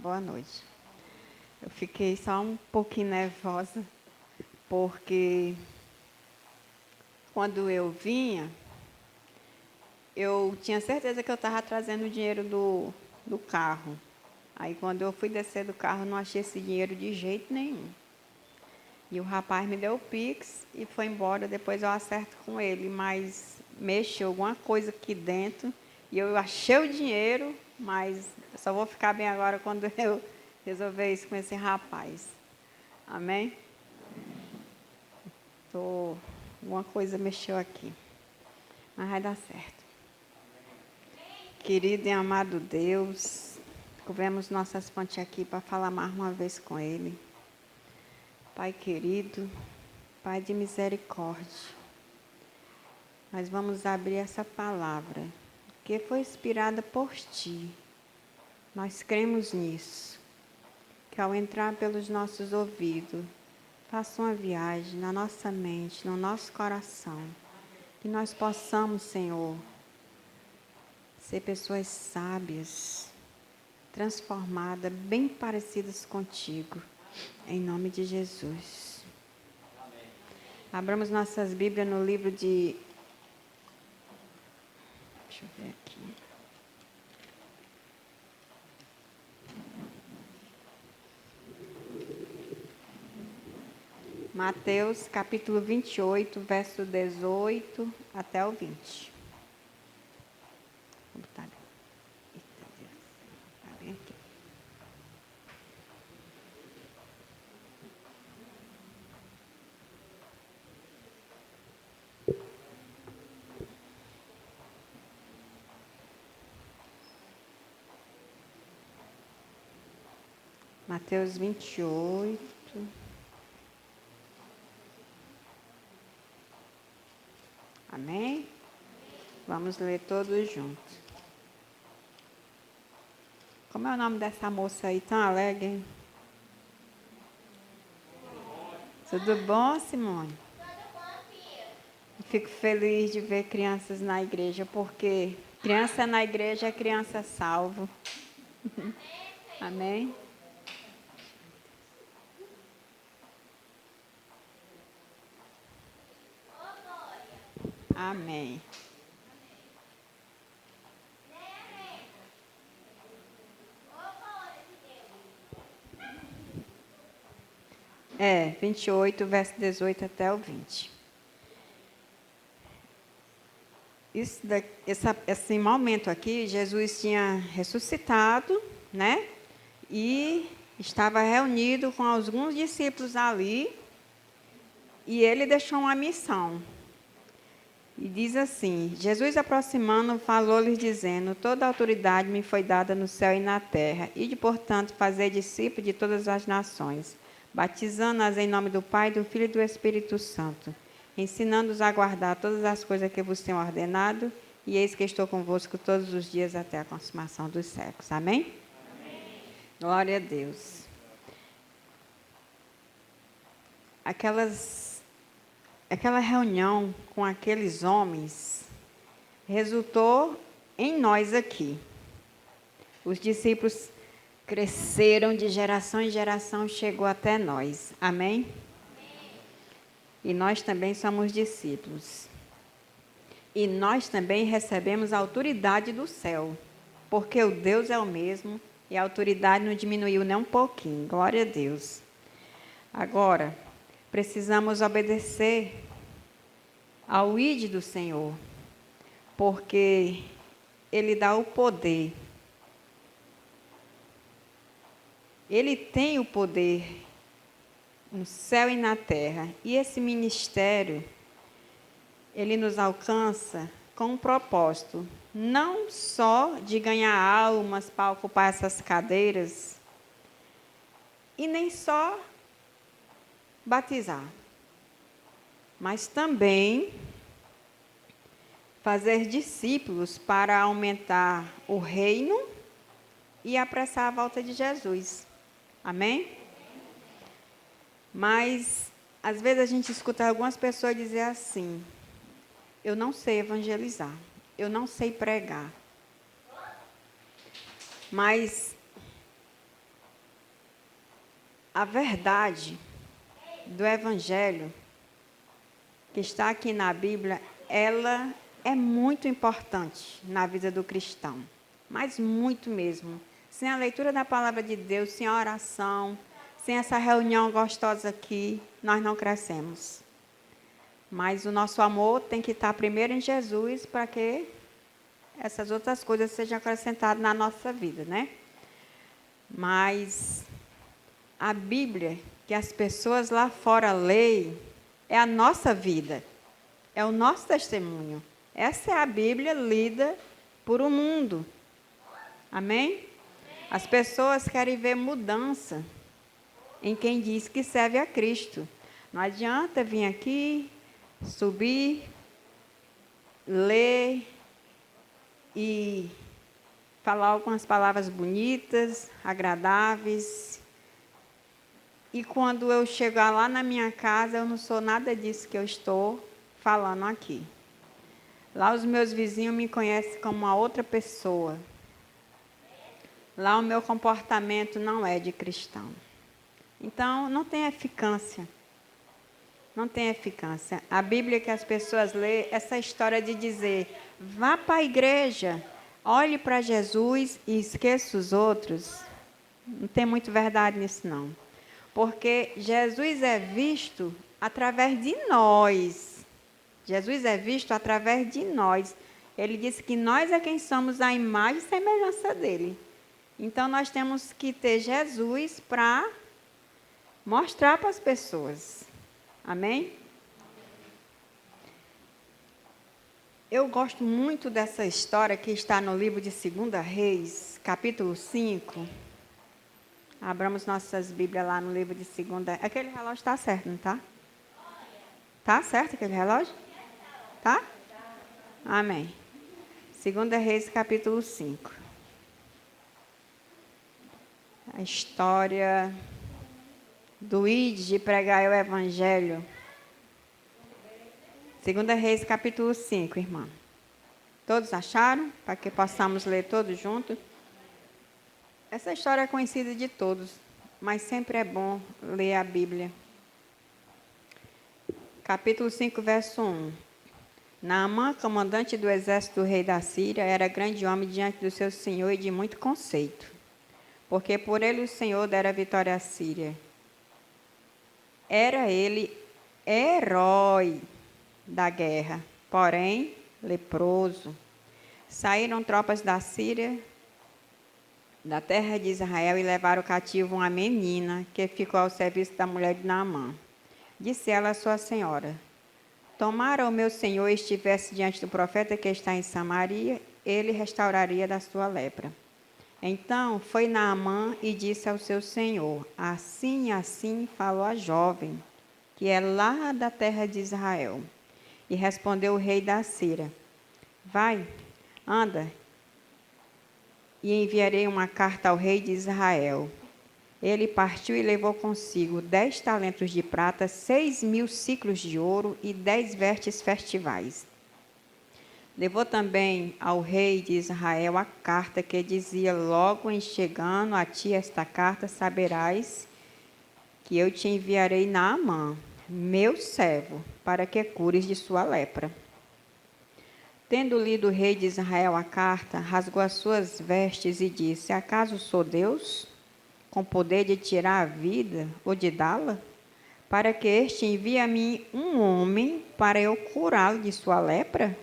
Boa noite. Eu fiquei só um pouquinho nervosa, porque quando eu vinha, eu tinha certeza que eu estava trazendo o dinheiro do carro. Aí quando eu fui descer do carro, não achei esse dinheiro de jeito nenhum. E o rapaz me deu o Pix e foi embora, depois eu acerto com ele, mas mexeu alguma coisa aqui dentro e eu achei o dinheiro, mas eu só vou ficar bem agora quando eu resolver isso com esse rapaz. Amém? Alguma coisa mexeu aqui, mas vai dar certo. Querido e amado Deus, covemos nossas pontes aqui para falar mais uma vez com Ele. Pai querido, Pai de misericórdia, nós vamos abrir essa palavra, que foi inspirada por Ti. Nós cremos nisso, que ao entrar pelos nossos ouvidos, faça uma viagem na nossa mente, no nosso coração, que nós possamos, Senhor, ser pessoas sábias, transformadas, bem parecidas contigo, em nome de Jesus. Amém. Abramos nossas Bíblias no livro de... Deixa eu ver aqui. Mateus, capítulo 28, verso 18 até o 20. Vou botar bem. Eita Deus, tá bem aqui. Mateus 28. Amém? Vamos ler todos juntos. Como é o nome dessa moça aí tão alegre? Tudo bom, Simone? Tudo bom, filha? Fico feliz de ver crianças na igreja, porque criança na igreja é criança salvo. Amém? Amém. É, 28, verso 18 até o 20. Esse momento aqui, Jesus tinha ressuscitado, né? E estava reunido com alguns discípulos ali. E ele deixou uma missão. E diz assim: Jesus aproximando, falou-lhes dizendo: toda a autoridade me foi dada no céu e na terra, e de portanto fazer discípulos de todas as nações, batizando-as em nome do Pai, do Filho e do Espírito Santo, ensinando-os a guardar todas as coisas que vos tenho ordenado, e eis que estou convosco todos os dias até a consumação dos séculos. Amém? Amém. Glória a Deus. Aquela reunião com aqueles homens resultou em nós aqui. Os discípulos cresceram de geração em geração, chegou até nós. Amém? E nós também somos discípulos. E nós também recebemos a autoridade do céu, porque o Deus é o mesmo e a autoridade não diminuiu nem um pouquinho. Glória a Deus. Agora, precisamos obedecer ao ID do Senhor, porque Ele dá o poder. Ele tem o poder no céu e na terra. E esse ministério, ele nos alcança com um propósito, não só de ganhar almas para ocupar essas cadeiras, e nem só batizar, mas também fazer discípulos para aumentar o reino e apressar a volta de Jesus. Amém? Mas, às vezes a gente escuta algumas pessoas dizer assim: eu não sei evangelizar, eu não sei pregar. Mas A verdade do Evangelho que está aqui na Bíblia, ela é muito importante na vida do cristão, mas muito mesmo. Sem a leitura da palavra de Deus, sem a oração, sem essa reunião gostosa aqui, nós não crescemos. Mas o nosso amor tem que estar primeiro em Jesus para que essas outras coisas sejam acrescentadas na nossa vida, né? Mas a Bíblia que as pessoas lá fora leem é a nossa vida, é o nosso testemunho. Essa é a Bíblia lida por um mundo. Amém? As pessoas querem ver mudança em quem diz que serve a Cristo. Não adianta vir aqui, subir, ler e falar algumas palavras bonitas, agradáveis. E quando eu chegar lá na minha casa, eu não sou nada disso que eu estou falando aqui. Lá os meus vizinhos me conhecem como uma outra pessoa. Lá o meu comportamento não é de cristão. Então, não tem eficácia. Não tem eficácia. A Bíblia que as pessoas lêem, essa história de dizer, vá para a igreja, olhe para Jesus e esqueça os outros, não tem muito verdade nisso, não. Porque Jesus é visto através de nós. Jesus é visto através de nós. Ele disse que nós é quem somos a imagem e semelhança dele. Então, nós temos que ter Jesus para mostrar para as pessoas. Amém? Eu gosto muito dessa história que está no livro de 2 Reis, capítulo 5. Abramos nossas Bíblias lá no livro de 2. Aquele relógio está certo, não está? Está certo aquele relógio? Tá? Amém. 2 Reis, capítulo 5. A história do ide de pregar o Evangelho. 2 Reis, capítulo 5, irmã. Todos acharam? Para que possamos ler todos juntos. Essa história é conhecida de todos, mas sempre é bom ler a Bíblia. Capítulo 5, verso 1. Naamã, comandante do exército do rei da Síria, era grande homem diante do seu senhor e de muito conceito, porque por ele o Senhor dera vitória à Síria. Era ele herói da guerra, porém leproso. Saíram tropas da Síria, da terra de Israel, e levaram cativo uma menina que ficou ao serviço da mulher de Naamã. Disse ela à sua senhora: tomara o meu senhor e estivesse diante do profeta que está em Samaria, ele restauraria da sua lepra. Então foi Naamã e disse ao seu senhor: assim e assim falou a jovem, que é lá da terra de Israel. E respondeu o rei da Síria: vai, anda, e enviarei uma carta ao rei de Israel. Ele partiu e levou consigo 10 talentos de prata, 6.000 siclos de ouro e 10 vestes festivais. Levou também ao rei de Israel a carta que dizia: logo em chegando a ti esta carta, saberás que eu te enviarei Naamã, meu servo, para que cures de sua lepra. Tendo lido o rei de Israel a carta, rasgou as suas vestes e disse: acaso sou Deus, com poder de tirar a vida ou de dá-la? Para que este envie a mim um homem para eu curá-lo de sua lepra?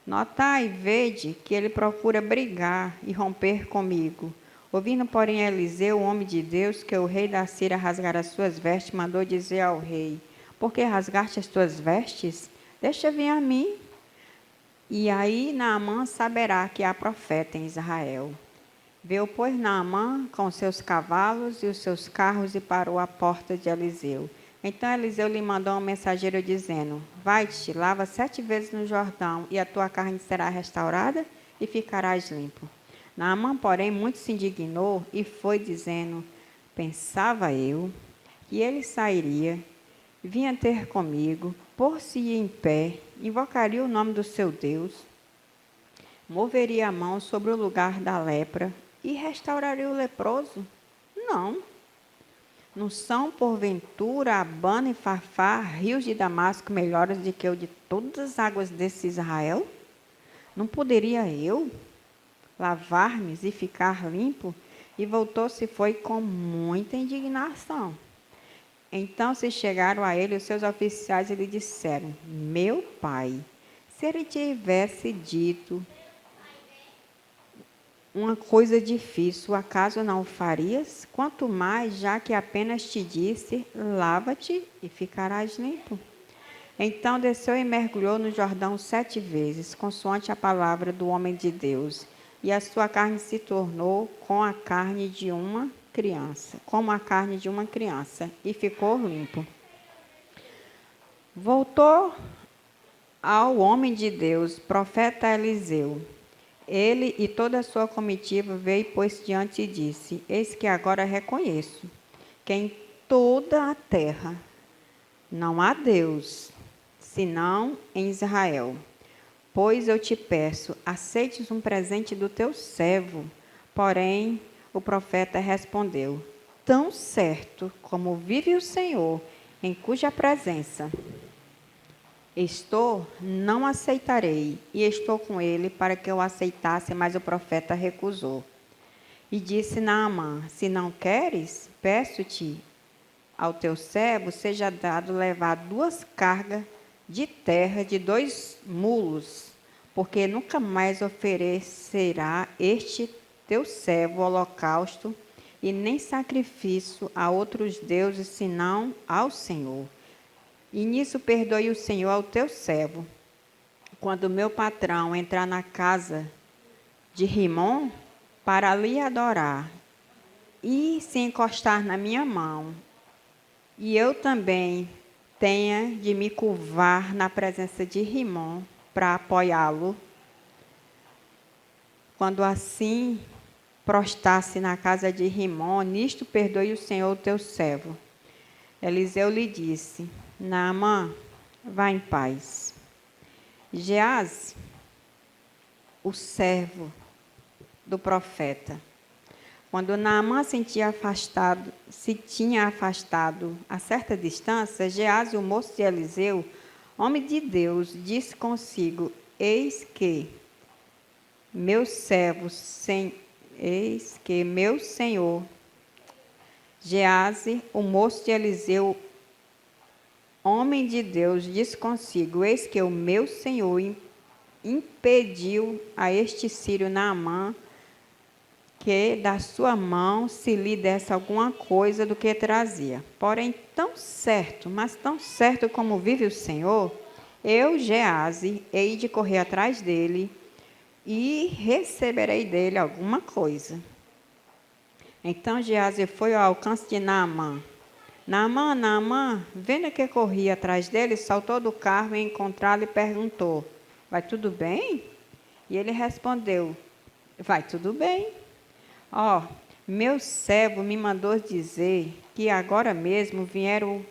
Notai e vede que ele procura brigar e romper comigo. Ouvindo, porém, Eliseu, o homem de Deus, que o rei da Síria rasgara as suas vestes, mandou dizer ao rei: por que rasgaste as tuas vestes? Deixa vir a mim. E aí Naamã saberá que há profeta em Israel. Veio, pois, Naamã com os seus cavalos e os seus carros e parou à porta de Eliseu. Então Eliseu lhe mandou um mensageiro dizendo: vai-te, lava 7 vezes no Jordão, e a tua carne será restaurada e ficarás limpo. Naamã, porém, muito se indignou e foi dizendo: pensava eu que ele sairia, vinha ter comigo, pôr-se-ia em pé, invocaria o nome do seu Deus, moveria a mão sobre o lugar da lepra e restauraria o leproso? Não. Não são, porventura, Abana e Farfá, rios de Damasco, melhores do que o de todas as águas desse Israel? Não poderia eu lavar-me e ficar limpo? E voltou-se e foi com muita indignação. Então se chegaram a ele os seus oficiais e lhe disseram: Meu pai, se ele tivesse dito uma coisa difícil, acaso não o farias? Quanto mais, já que apenas te disse: lava-te e ficarás limpo. Então desceu e mergulhou no Jordão 7 vezes, consoante a palavra do homem de Deus. E a sua carne se tornou como a carne de uma criança, e ficou limpo. Voltou ao homem de Deus, profeta Eliseu. Ele e toda a sua comitiva veio, pôs diante e disse: Eis que agora reconheço que em toda a terra não há Deus, senão em Israel. Pois eu te peço, aceites um presente do teu servo. Porém, o profeta respondeu: Tão certo como vive o Senhor, em cuja presença estou, não aceitarei. E estou com ele para que eu aceitasse, mas o profeta recusou. E disse Naamã: Se não queres, peço-te ao teu servo seja dado levar 2 cargas de terra de 2 mulos, porque nunca mais oferecerá este teu servo holocausto e nem sacrifício a outros deuses, senão ao Senhor. E nisso perdoe o Senhor ao teu servo. Quando o meu patrão entrar na casa de Rimom para ali adorar e se encostar na minha mão, e eu também tenha de me curvar na presença de Rimom para apoiá-lo, quando assim prostar-se na casa de Rimom, nisto perdoe o Senhor o teu servo. Eliseu lhe disse: Naamã, vá em paz. Geazi, o servo do profeta, quando Naamã se tinha afastado a certa distância, Geazi, o moço de Eliseu, homem de Deus, disse consigo: Eis que meu senhor, Geazi, o moço de Eliseu, homem de Deus, disse consigo: Eis que o meu senhor impediu a este sírio Naamã que da sua mão se lhe desse alguma coisa do que trazia. Porém, tão certo, mas tão certo como vive o Senhor, eu, Geazi, hei de correr atrás dele e receberei dele alguma coisa. Então Geazi foi ao alcance de Naamã. Naamã, vendo que corria atrás dele, saltou do carro e encontrá-lo e perguntou: Vai tudo bem? E ele respondeu: Vai tudo bem. Meu servo me mandou dizer que agora mesmo vieram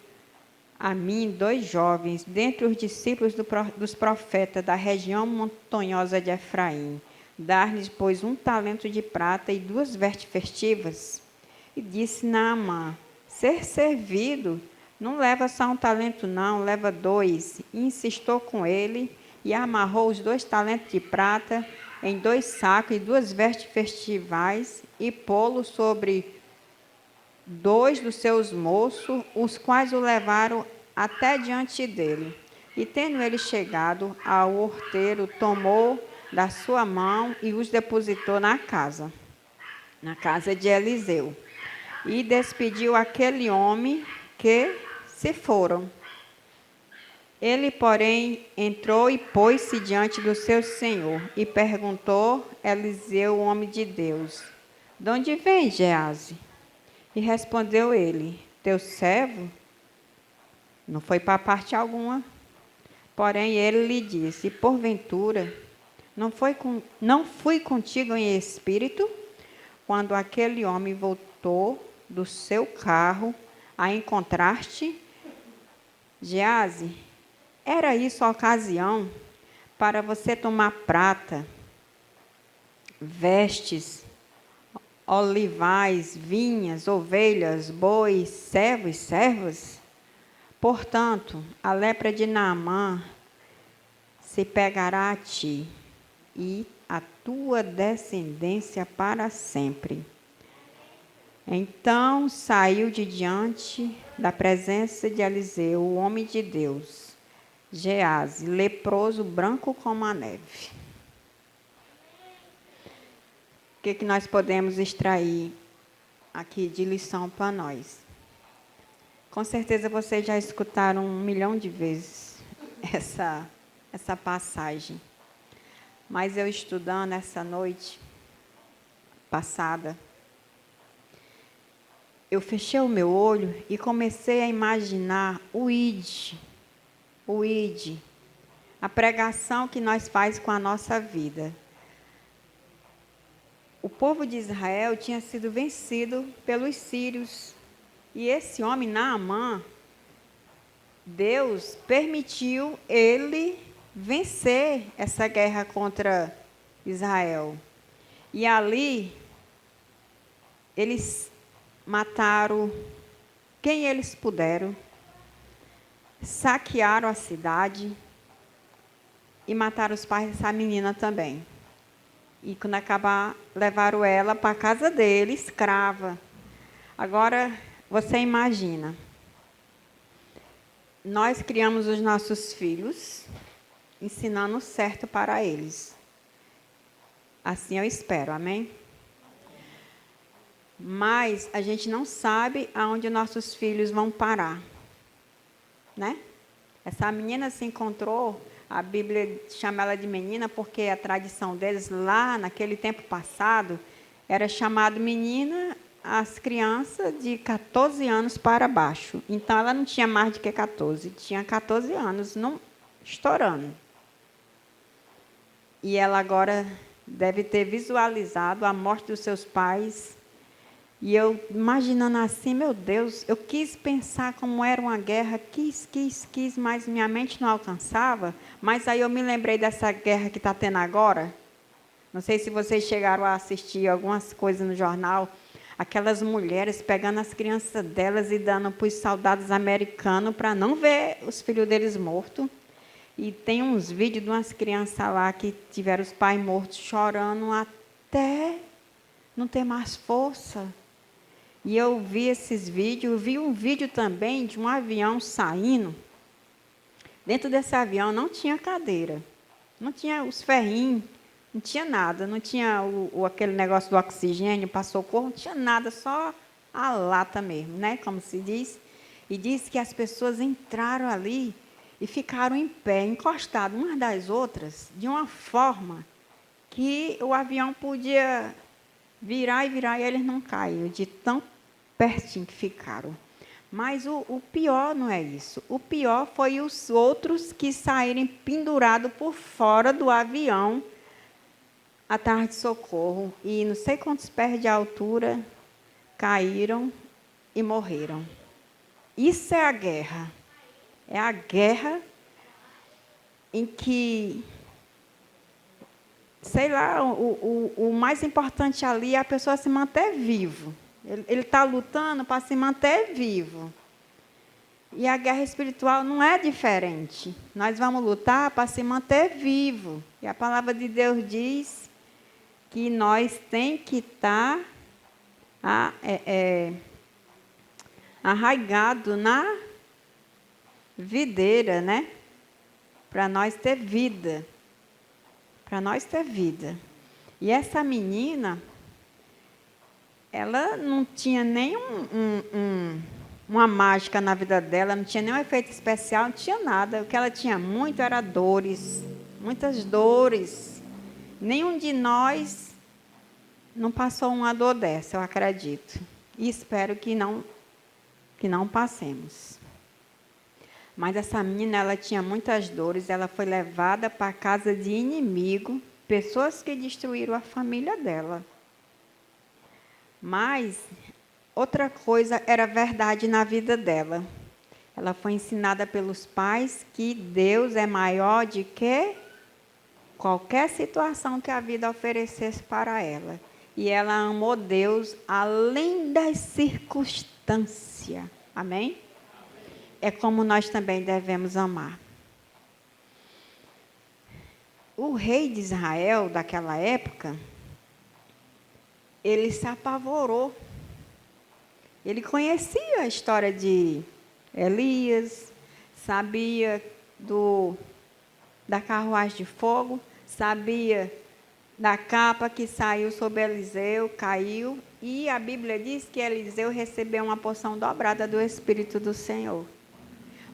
a mim 2 jovens, dentre os discípulos dos profetas da região montanhosa de Efraim. Dar-lhes, pois, 1 talento de prata e 2 vestes festivas. E disse Naamã: Ser servido não leva só 1 talento, não, leva 2. E insistiu com ele e amarrou os 2 talentos de prata em 2 sacos e 2 vestes festivais e pô-lo sobre 2 dos seus moços, os quais o levaram até diante dele. E tendo ele chegado ao horteiro, tomou da sua mão e os depositou na casa de Eliseu. E despediu aquele homem que se foram. Ele, porém, entrou e pôs-se diante do seu senhor. E perguntou Eliseu, o homem de Deus: De onde vem, Geazi? E respondeu ele: Teu servo não foi para parte alguma. Porém, ele lhe disse: Porventura, não fui contigo em espírito, quando aquele homem voltou do seu carro a encontrar-te? Geazi, era isso a ocasião para você tomar prata, vestes, olivais, vinhas, ovelhas, bois, servos e servas? Portanto, a lepra de Naamã se pegará a ti e a tua descendência para sempre. Então saiu de diante da presença de Eliseu, o homem de Deus, Geazi, leproso, branco como a neve. O que nós podemos extrair aqui de lição para nós? Com certeza vocês já escutaram 1 milhão de vezes essa passagem. Mas eu estudando essa noite passada, eu fechei o meu olho e comecei a imaginar o ID, a pregação que nós faz com a nossa vida. O povo de Israel tinha sido vencido pelos sírios. E esse homem, Naamã, Deus permitiu ele vencer essa guerra contra Israel. E ali, eles mataram quem eles puderam, saquearam a cidade e mataram os pais dessa menina também. E quando acabar, levaram ela para a casa dele, escrava. Agora, você imagina, nós criamos os nossos filhos, ensinando o certo para eles. Assim eu espero, amém? Mas a gente não sabe aonde nossos filhos vão parar, né? Essa menina se encontrou, a Bíblia chama ela de menina porque a tradição deles lá naquele tempo passado era chamado menina as crianças de 14 anos para baixo. Então ela não tinha mais do que 14, tinha 14 anos, não estourando. E ela agora deve ter visualizado a morte dos seus pais. E eu, imaginando assim, meu Deus, eu quis pensar como era uma guerra, quis, mas minha mente não alcançava. Mas aí eu me lembrei dessa guerra que está tendo agora. Não sei se vocês chegaram a assistir algumas coisas no jornal. Aquelas mulheres pegando as crianças delas e dando para os soldados americanos para não ver os filhos deles mortos. E tem uns vídeos de umas crianças lá que tiveram os pais mortos chorando até não ter mais força. E eu vi esses vídeos, eu vi um vídeo também de um avião saindo. Dentro desse avião não tinha cadeira, não tinha os ferrinhos, não tinha nada, não tinha aquele negócio do oxigênio para socorro, não tinha nada, só a lata mesmo, né? Como se diz. E diz que as pessoas entraram ali e ficaram em pé, encostadas umas das outras, de uma forma que o avião podia virar e eles não caíram, de tão pertinho que ficaram. Mas o pior não é isso. O pior foi os outros que saírem pendurados por fora do avião atrás de socorro. E não sei quantos pés de altura caíram e morreram. Isso é a guerra. É a guerra em que, sei lá, o mais importante ali é a pessoa se manter vivo. Ele está lutando para se manter vivo. E a guerra espiritual não é diferente. Nós vamos lutar para se manter vivo. E a palavra de Deus diz que nós tem que estar arraigado na videira, né? Para nós ter vida. Para nós ter vida. E essa menina, ela não tinha nem uma mágica na vida dela, não tinha nenhum efeito especial, não tinha nada. O que ela tinha muito era dores, muitas dores. Nenhum de nós não passou uma dor dessa, eu acredito. E espero que não passemos. Mas essa menina, ela tinha muitas dores, ela foi levada para a casa de inimigo, pessoas que destruíram a família dela. Mas outra coisa era verdade na vida dela. Ela foi ensinada pelos pais que Deus é maior do que qualquer situação que a vida oferecesse para ela. e ela amou Deus além das circunstâncias. Amém? É como nós também devemos amar. O rei de Israel, daquela época, ele se apavorou. Ele conhecia a história de Elias, sabia da carruagem de fogo, sabia da capa que saiu sobre Eliseu, caiu, e a Bíblia diz que Eliseu recebeu uma porção dobrada do Espírito do Senhor.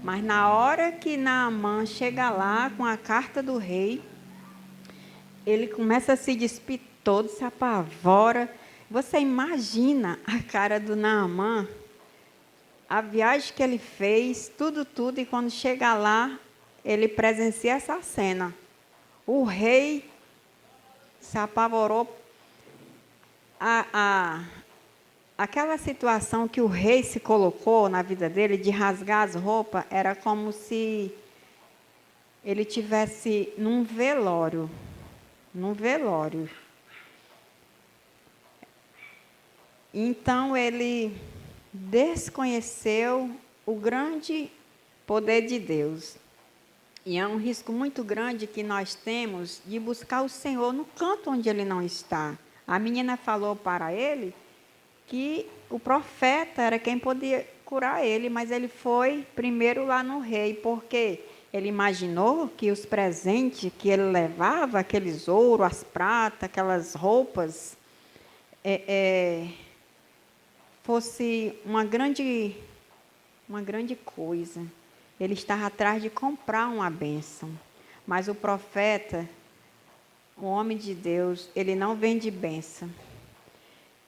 Mas na hora que Naamã chega lá com a carta do rei, ele começa a se despir todo, se apavora. Você imagina a cara do Naamã, a viagem que ele fez, tudo, e quando chega lá, ele presencia essa cena. O rei se apavorou. Aquela situação que o rei se colocou na vida dele, de rasgar as roupas, era como se ele tivesse num velório. Então, ele desconheceu o grande poder de Deus. E é um risco muito grande que nós temos de buscar o Senhor no canto onde Ele não está. A menina falou para ele que o profeta era quem podia curar ele, mas ele foi primeiro lá no rei, porque ele imaginou que os presentes que ele levava, aqueles ouro, as pratas, aquelas roupas, fosse uma grande coisa. Ele estava atrás de comprar uma bênção. Mas o profeta, o homem de Deus, ele não vende bênção.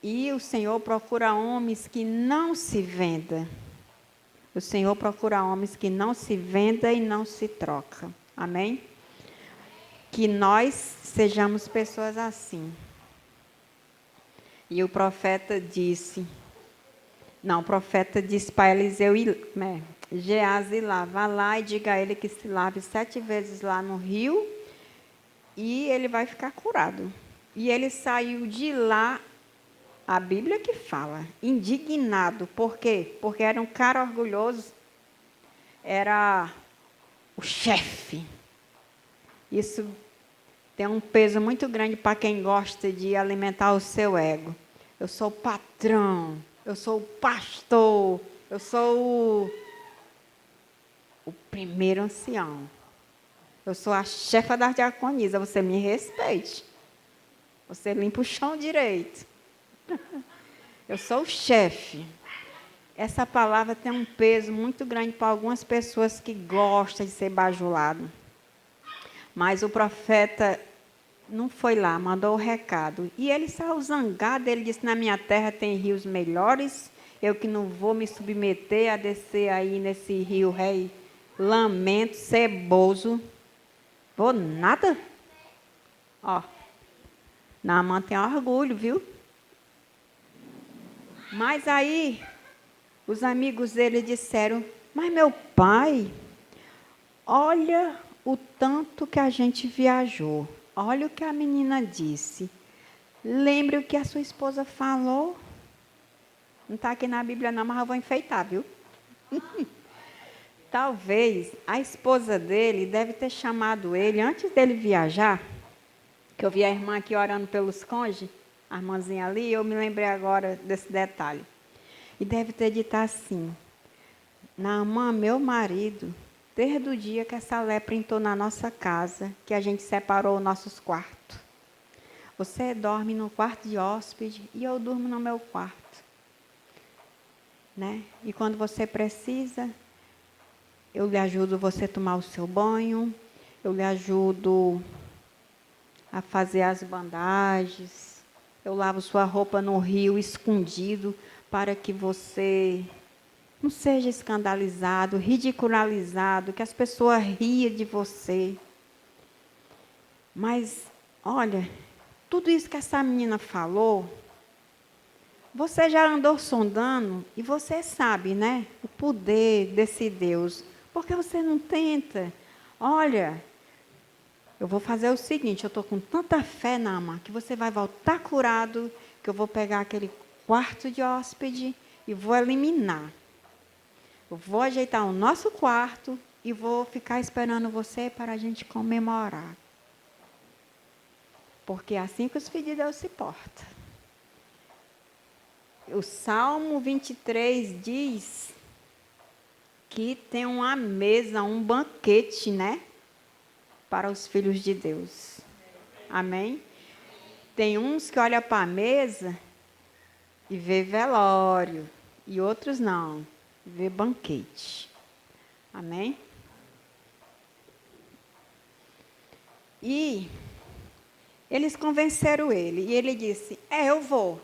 E o Senhor procura homens que não se venda. O Senhor procura homens que não se venda e não se troca. Amém? Que nós sejamos pessoas assim. E o profeta disse para Eliseu, Geazi lá, vá lá e diga a ele que se lave 7 vezes lá no rio e ele vai ficar curado. E ele saiu de lá, a Bíblia que fala, indignado. Por quê? Porque era um cara orgulhoso, era o chefe. Isso tem um peso muito grande para quem gosta de alimentar o seu ego. Eu sou o patrão, eu sou o pastor, eu sou o primeiro ancião. Eu sou a chefa da diaconisa, você me respeite. Você limpa o chão direito. Eu sou o chefe. Essa palavra tem um peso muito grande para algumas pessoas que gostam de ser bajulado. Mas o profeta não foi lá, mandou o recado. E ele saiu zangado, ele disse, na minha terra tem rios melhores, eu que não vou me submeter a descer aí nesse rio rei lamento, ceboso. Vou nada. Ó, Naamã tem orgulho, viu? Mas aí, os amigos dele disseram, mas meu pai, olha o tanto que a gente viajou. Olha o que a menina disse. Lembre o que a sua esposa falou. Não está aqui na Bíblia não, mas eu vou enfeitar, viu? Talvez a esposa dele deve ter chamado ele antes dele viajar, que eu vi a irmã aqui orando pelos cônjuges, a irmãzinha ali, eu me lembrei agora desse detalhe. E deve ter dito assim, Naamã, meu marido, desde o dia que essa lepra entrou na nossa casa, que a gente separou nossos quartos. Você dorme no quarto de hóspede e eu durmo no meu quarto. Né? E quando você precisa, eu lhe ajudo você a tomar o seu banho, eu lhe ajudo a fazer as bandagens, eu lavo sua roupa no rio escondido para que você não seja escandalizado, ridicularizado, que as pessoas riam de você. Mas, olha, tudo isso que essa menina falou, você já andou sondando e você sabe, né? O poder desse Deus. Por que você não tenta? Olha, eu vou fazer o seguinte, eu estou com tanta fé, Naamã, que você vai voltar curado, que eu vou pegar aquele quarto de hóspede e vou eliminar. Eu vou ajeitar o nosso quarto e vou ficar esperando você para a gente comemorar. Porque é assim que os filhos de Deus se portam. O Salmo 23 diz que tem uma mesa, um banquete, né? Para os filhos de Deus. Amém? Tem uns que olham para a mesa e vê velório. E outros não. Vê banquete. Amém? E eles convenceram ele. E ele disse, eu vou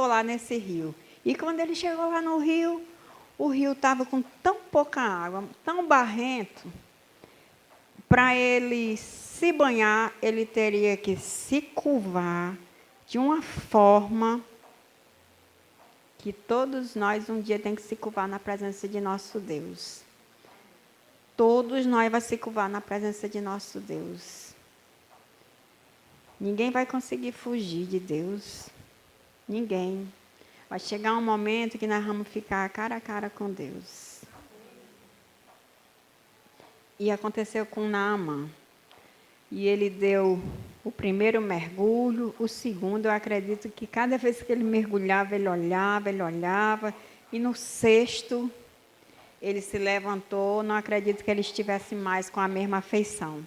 lá nesse rio. E quando ele chegou lá no rio, o rio estava com tão pouca água, tão barrento, para ele se banhar, ele teria que se curvar de uma forma que todos nós um dia tem que se curvar na presença de nosso Deus. Todos nós vamos se curvar na presença de nosso Deus. Ninguém vai conseguir fugir de Deus. Ninguém. Vai chegar um momento que nós vamos ficar cara a cara com Deus. E aconteceu com Naamã. E ele deu o primeiro mergulho, o segundo, eu acredito que cada vez que ele mergulhava, ele olhava. E no sexto, ele se levantou, não acredito que ele estivesse mais com a mesma afeição.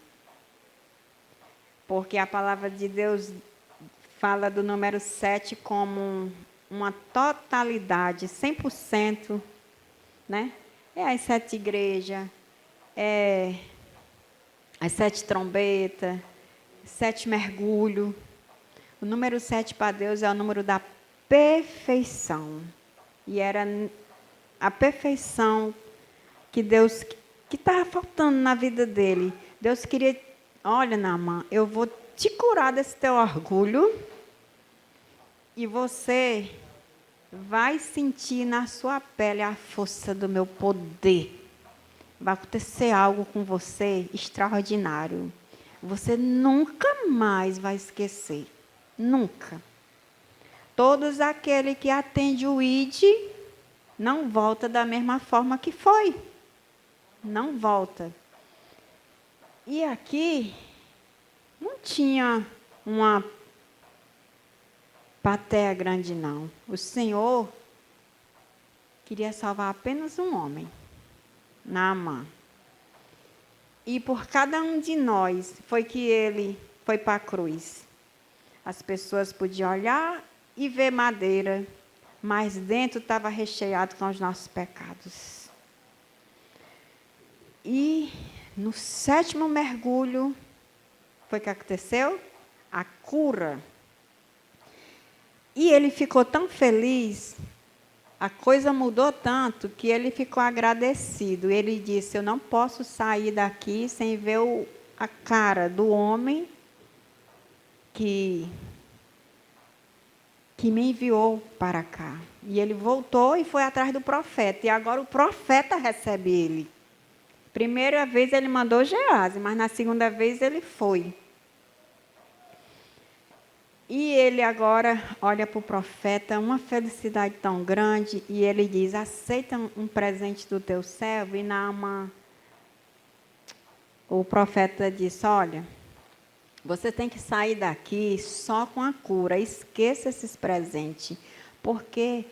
Porque a palavra de Deus fala do número 7 como uma totalidade, 100%, né? É as 7 igrejas, é as 7 trombetas, 7 mergulhos. O número 7 para Deus é o número da perfeição. E era a perfeição que Deus, que estava faltando na vida dele. Deus queria, olha, Naamã, eu vou te curar desse teu orgulho e você vai sentir na sua pele a força do meu poder. Vai acontecer algo com você extraordinário. Você nunca mais vai esquecer. Nunca. Todos aqueles que atendem o ID não volta da mesma forma que foi. Não volta. E aqui não tinha uma plateia grande, não. O Senhor queria salvar apenas um homem. Naamã. E por cada um de nós foi que ele foi para a cruz. As pessoas podiam olhar e ver madeira, mas dentro estava recheado com os nossos pecados. E no 7º mergulho, foi o que aconteceu? A cura. E ele ficou tão feliz, a coisa mudou tanto, que ele ficou agradecido. Ele disse, eu não posso sair daqui sem ver a cara do homem que me enviou para cá. E ele voltou e foi atrás do profeta. E agora o profeta recebe ele. Primeira vez ele mandou Gease, mas na segunda vez ele foi. E ele agora olha para o profeta, uma felicidade tão grande, e ele diz, aceita um presente do teu servo. E Naamã, o profeta disse, olha, você tem que sair daqui só com a cura, esqueça esses presentes, porque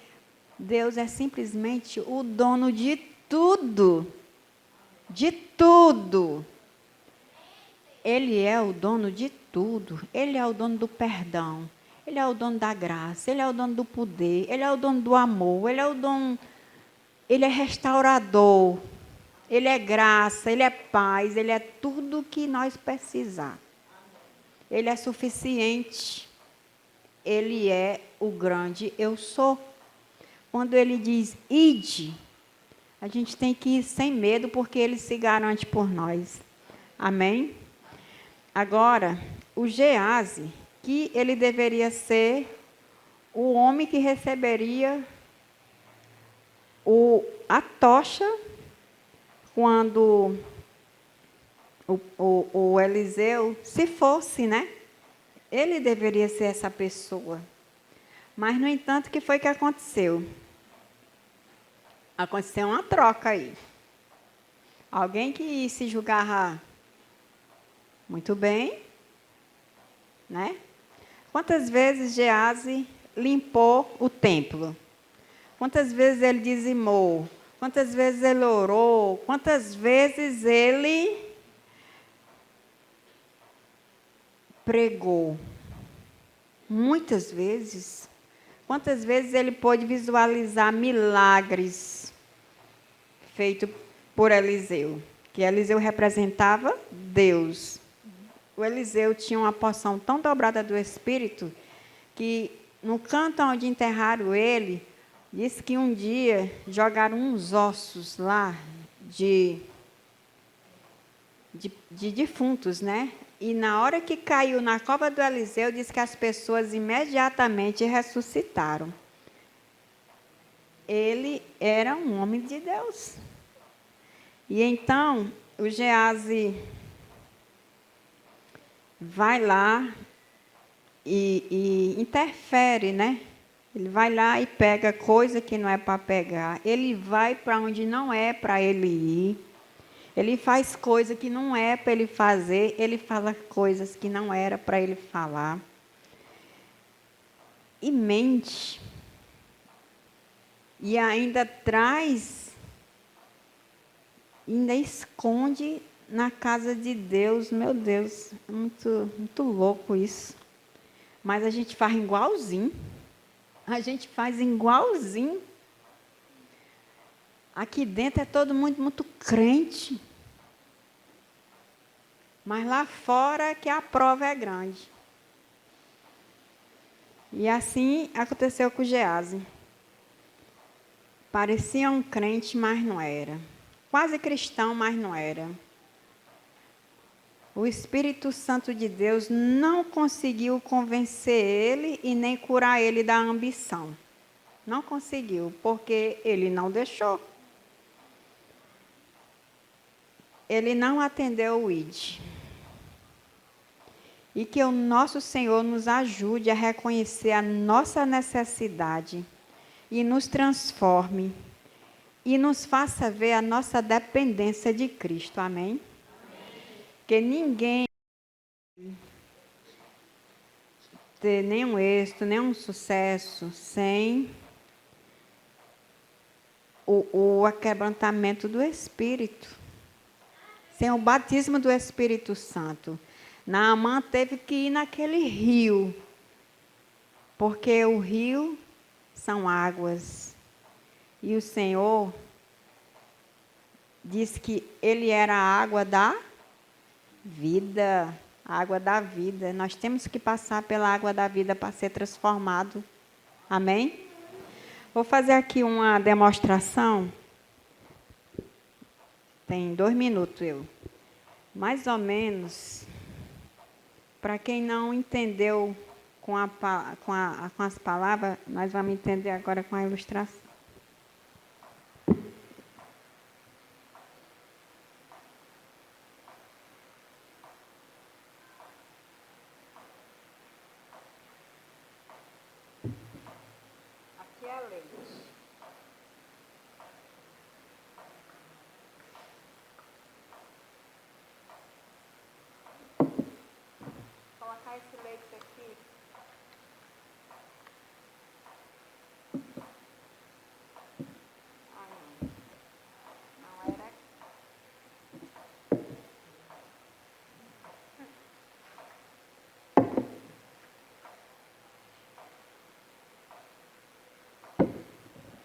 Deus é simplesmente o dono de tudo. De tudo. Ele é o dono de tudo. Ele é o dono do perdão. Ele é o dono da graça. Ele é o dono do poder. Ele é o dono do amor. Ele é o dono. Ele é restaurador. Ele é graça. Ele é paz. Ele é tudo que nós precisamos. Ele é suficiente. Ele é o grande eu sou. Quando ele diz ide, a gente tem que ir sem medo, porque ele se garante por nós. Amém? Agora, o Gease, que ele deveria ser o homem que receberia a tocha quando o Eliseu se fosse, né? Ele deveria ser essa pessoa. Mas, no entanto, o que foi que aconteceu? Aconteceu uma troca aí. Alguém que se julgava muito bem, né? Quantas vezes Geazi limpou o templo? Quantas vezes ele dizimou? Quantas vezes ele orou? Quantas vezes ele pregou? Muitas vezes. Quantas vezes ele pôde visualizar milagres feitos por Eliseu? Que Eliseu representava Deus. O Eliseu tinha uma porção tão dobrada do Espírito que no canto onde enterraram ele, disse que um dia jogaram uns ossos lá de defuntos, né? E na hora que caiu na cova do Eliseu, disse que as pessoas imediatamente ressuscitaram. Ele era um homem de Deus. E então, o Geazi vai lá e interfere, né? Ele vai lá e pega coisa que não é para pegar. Ele vai para onde não é para ele ir. Ele faz coisa que não é para ele fazer. Ele fala coisas que não era para ele falar. E mente. E ainda traz, ainda esconde na casa de Deus. Meu Deus, é muito louco isso. Mas a gente faz igualzinho. A gente faz igualzinho. Aqui dentro é todo mundo muito crente. Mas lá fora é que a prova é grande. E assim aconteceu com Geazi. Parecia um crente, mas não era. Quase cristão, mas não era. O Espírito Santo de Deus não conseguiu convencer ele e nem curar ele da ambição. Não conseguiu, porque ele não deixou. Ele não atendeu o ID. E que o nosso Senhor nos ajude a reconhecer a nossa necessidade e nos transforme e nos faça ver a nossa dependência de Cristo. Amém? Que ninguém ter nenhum êxito, nenhum sucesso sem o aquebrantamento do Espírito, sem o batismo do Espírito Santo. Naamã teve que ir naquele rio, porque o rio são águas. E o Senhor disse que ele era a água da vida. A água da vida. Nós temos que passar pela água da vida para ser transformado. Amém? Vou fazer aqui uma demonstração. Tem 2 minutos eu. Mais ou menos, para quem não entendeu com as palavras, nós vamos entender agora com a ilustração. Aqui é a leite. Vou colocar esse leite aqui. Ah, não. Não era.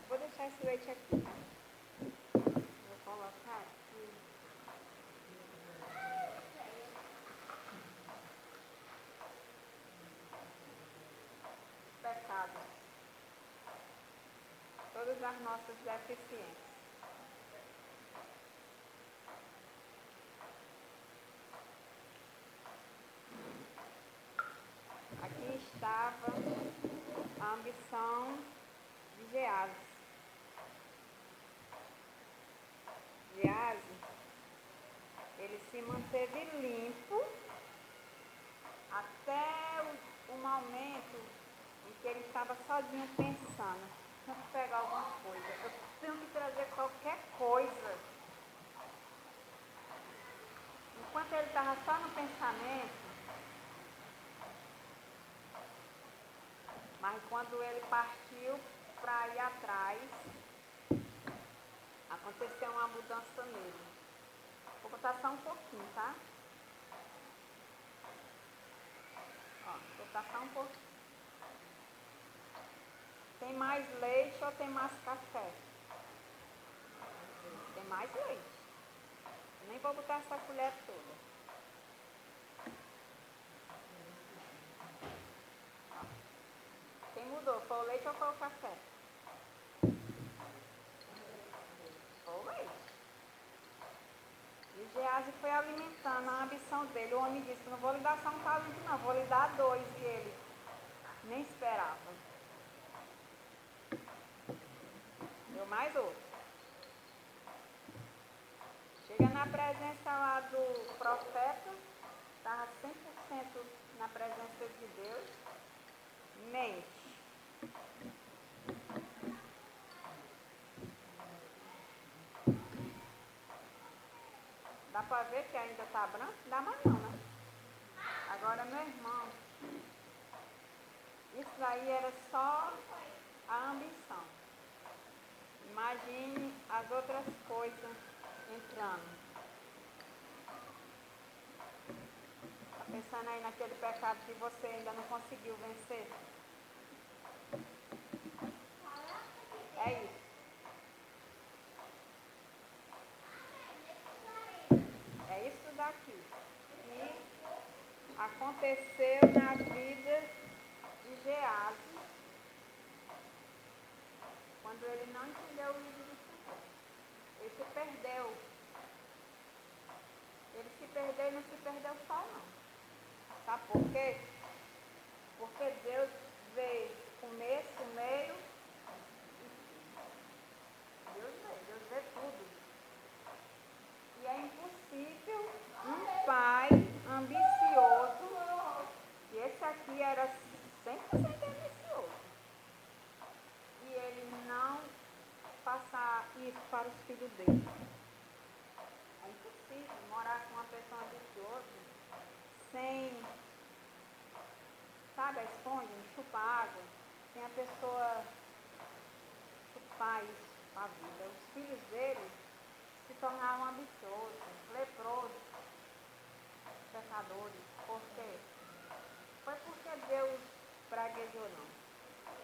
Vou deixar esse leite aqui. Vou colocar aqui. Pecados. Todas as nossas deficiências. Aqui estava a ambição de Geazi. Geazi, ele se manteve limpo até o momento em que ele estava sozinha pensando, tenho que pegar alguma coisa, eu tenho que trazer qualquer coisa. Enquanto ele estava só no pensamento, mas quando ele partiu para ir atrás, aconteceu uma mudança nele. Vou botar só um pouquinho, tá? Ó, vou botar só um pouquinho. Tem mais leite ou tem mais café? Tem mais leite. Eu nem vou botar essa colher toda. Ó. Quem mudou? Foi o leite ou foi o café? Foi o leite. E Geazi foi alimentando a ambição dele. O homem disse, não vou lhe dar só um talento não, vou lhe dar 2. E ele nem esperava. Deu mais outro. Chega na presença lá do profeta, estava 100% na presença de Deus, mente. Dá para ver que ainda está branco? Dá mais não, né? Agora, meu irmão, isso daí era só a ambição. Imagine as outras coisas entrando. Está pensando aí naquele pecado que você ainda não conseguiu vencer? É isso. É isso daqui. E aconteceu na vida de Geazi, quando ele não entendeu o livro do Senhor. Ele se perdeu. Ele se perdeu e não se perdeu só não. Sabe por quê? Porque Deus vê começo, meio e fim. Deus vê tudo. E é impossível um pai ambicioso, e esse aqui era 100% ambicioso, e ele não passar isso para os filhos dele. É impossível morar com uma pessoa ambiciosa sem, sabe, a esponja, chupar água, sem a pessoa chupar isso para a vida. Os filhos dele se tornaram ambiciosos, leprosos, pecadores. Por quê? Foi porque Deus praguejou, não.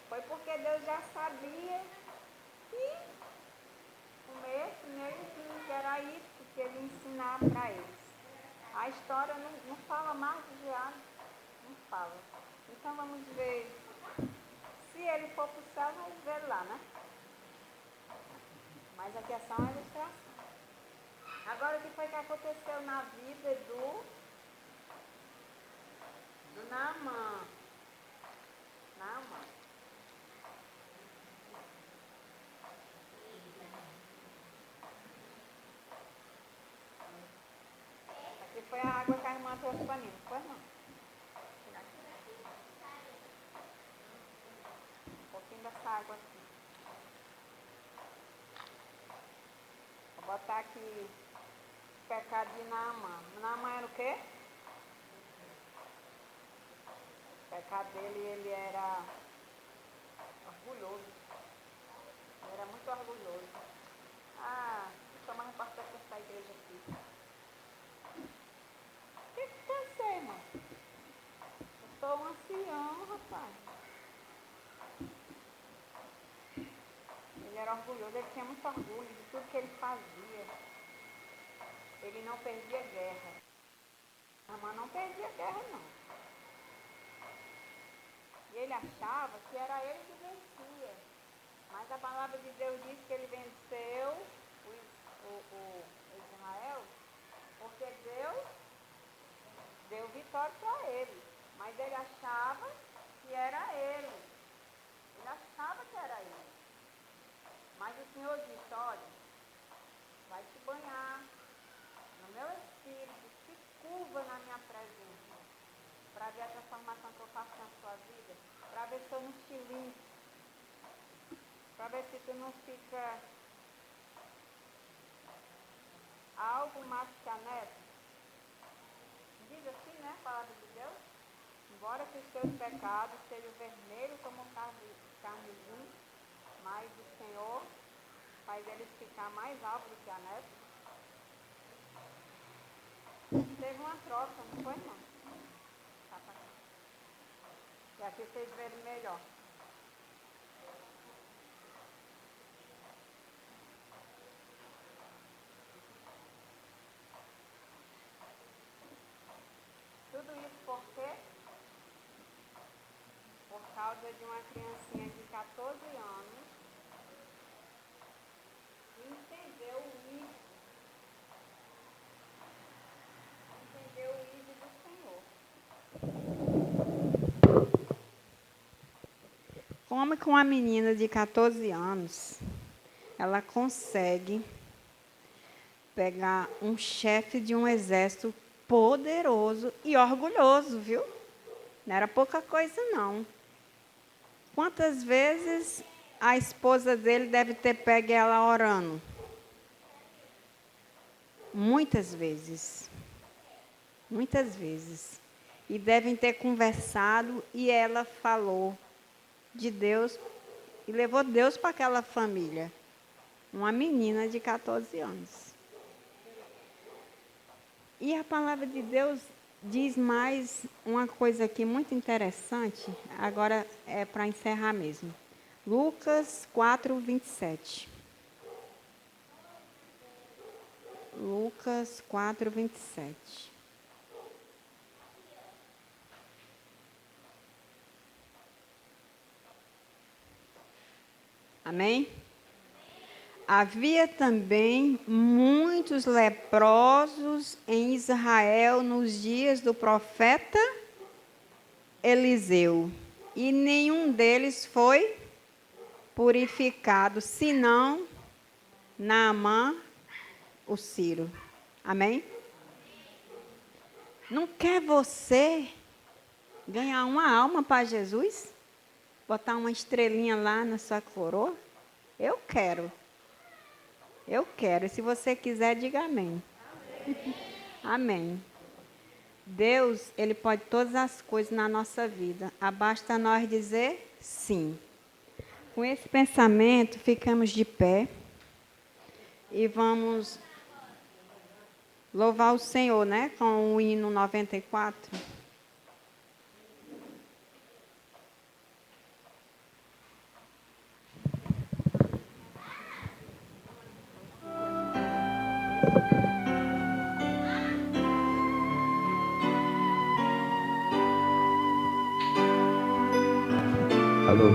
Foi porque Deus já sabia que começo, meio e fim, que era isso que ele ia ensinar para eles. A história não fala mais de Geazi, não fala. Então vamos ver. Se ele for para o céu, nós vemos lá, né? Mas aqui é só uma ilustração. Agora, o que foi que aconteceu na vida do Naamã? Naamã. Aqui foi a água que a irmã trouxe para mim, não foi não? Um pouquinho dessa água aqui. Vou botar aqui o pecado de Naamã. Naamã era o quê? O pecado dele, ele era orgulhoso. Ele era muito orgulhoso. Ah, isso é mais importante dessa igreja aqui. O que aconteceu, irmão? Eu sou um ancião, rapaz. Ele era orgulhoso, ele tinha muito orgulho de tudo que ele fazia. Ele não perdia guerra. A irmã não perdia guerra, não. E ele achava que era ele que vencia. Mas a palavra de Deus diz que ele venceu o Ismael, porque Deus deu vitória para ele. Mas ele achava que era ele. Ele achava que era ele. Mas o Senhor disse, olha, vai te banhar no meu espírito, se curva na minha presença, para ver a transformação que eu faço na sua vida, para ver se eu não te limpo, Para ver se tu não fica algo mais que a neve. Diz assim, né, a palavra de Deus? Embora que os teus pecados sejam vermelhos como carmesim, mas o Senhor faz eles ficar mais altos do que a neve. Teve uma troca, não foi, irmão? Tá, tá. E aqui vocês verem melhor. Tudo isso por quê? Por causa de uma criancinha de 14 anos que entendeu o ídolo do Senhor. Como que uma menina de 14 anos, ela consegue pegar um chefe de um exército poderoso e orgulhoso, viu? Não era pouca coisa, não. Quantas vezes a esposa dele deve ter pego ela orando? Muitas vezes. Muitas vezes. E devem ter conversado e ela falou de Deus e levou Deus para aquela família. Uma menina de 14 anos. E a palavra de Deus diz mais uma coisa aqui muito interessante, agora é para encerrar mesmo. Lucas 4, 27. Lucas 4, 27. Amém? Havia também muitos leprosos em Israel nos dias do profeta Eliseu, e nenhum deles foi purificado, senão Naamã, o Ciro. Amém? Não quer você ganhar uma alma para Jesus? Botar uma estrelinha lá na sua coroa? Eu quero. Eu quero. E se você quiser, diga amém. Amém. Deus, Ele pode todas as coisas na nossa vida. Basta nós dizer sim. Com esse pensamento, ficamos de pé e vamos louvar o Senhor, né? Com o hino 94. Alô.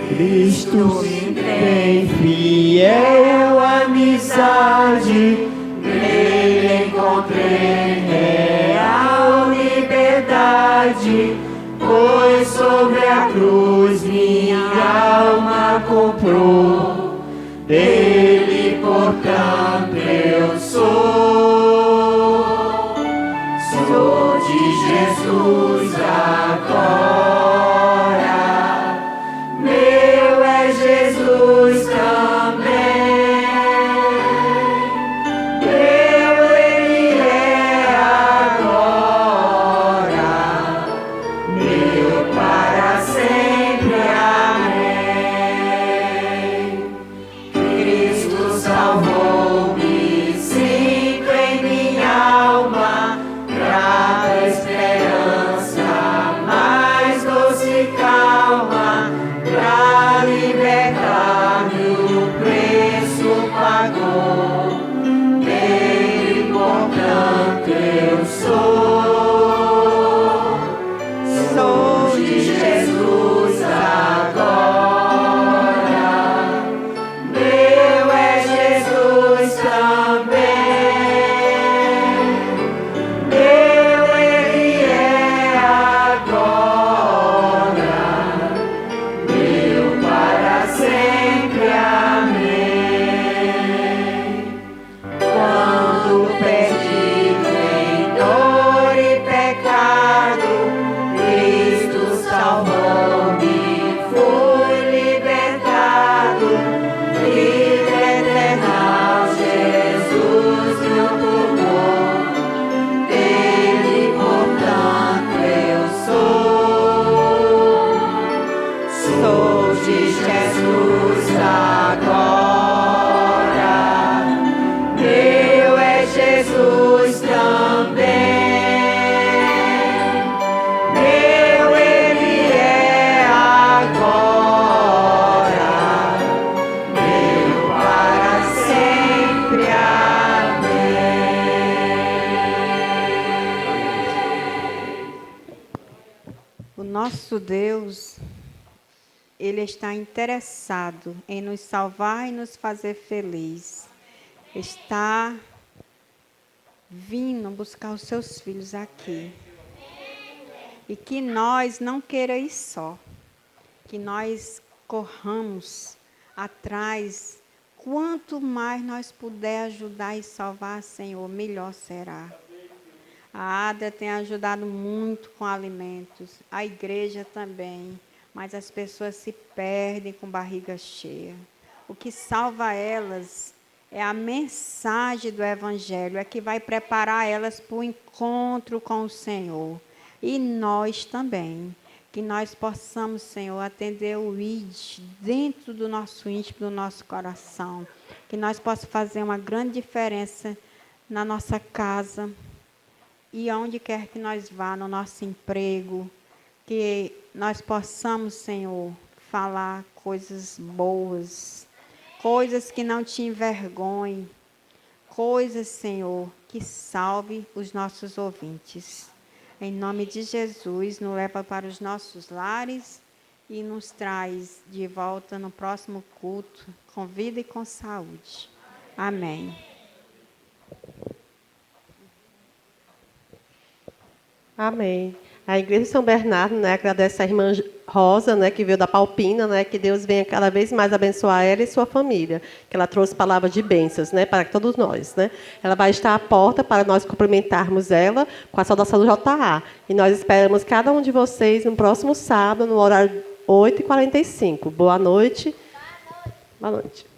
Cristo me tem fiel amizade, nele encontrei real liberdade, pois sobre a cruz minha alma comprou. Dele, portanto, eu sou de Jesus agora, meu é Jesus também, meu Ele é agora, meu para sempre, amém. nosso Deus, Ele está interessado em nos salvar e nos fazer felizes. Está vindo buscar os seus filhos aqui. E que nós não queira ir só. Que nós corramos atrás. Quanto mais nós puder ajudar e salvar, Senhor, melhor será. A Ada tem ajudado muito com alimentos. A igreja também. Mas as pessoas se perdem com barriga cheia. O que salva elas é a mensagem do Evangelho, é que vai preparar elas para o encontro com o Senhor. E nós também, que nós possamos, Senhor, atender o ID dentro do nosso íntimo, do nosso coração. Que nós possamos fazer uma grande diferença na nossa casa e aonde quer que nós vá, no nosso emprego. Que nós possamos, Senhor, falar coisas boas, coisas que não te envergonhem, coisas, Senhor, que salve os nossos ouvintes. Em nome de Jesus, nos leva para os nossos lares e nos traz de volta no próximo culto, com vida e com saúde. Amém. Amém. A Igreja de São Bernardo, né, agradece a irmã Rosa, né, que veio da Palpina, né, que Deus venha cada vez mais abençoar ela e sua família, que ela trouxe palavras de bênçãos, né, para todos nós, né. Ela vai estar à porta para nós cumprimentarmos ela com a saudação do JA. E nós esperamos cada um de vocês no próximo sábado, no horário 8h45. Boa noite. Boa noite.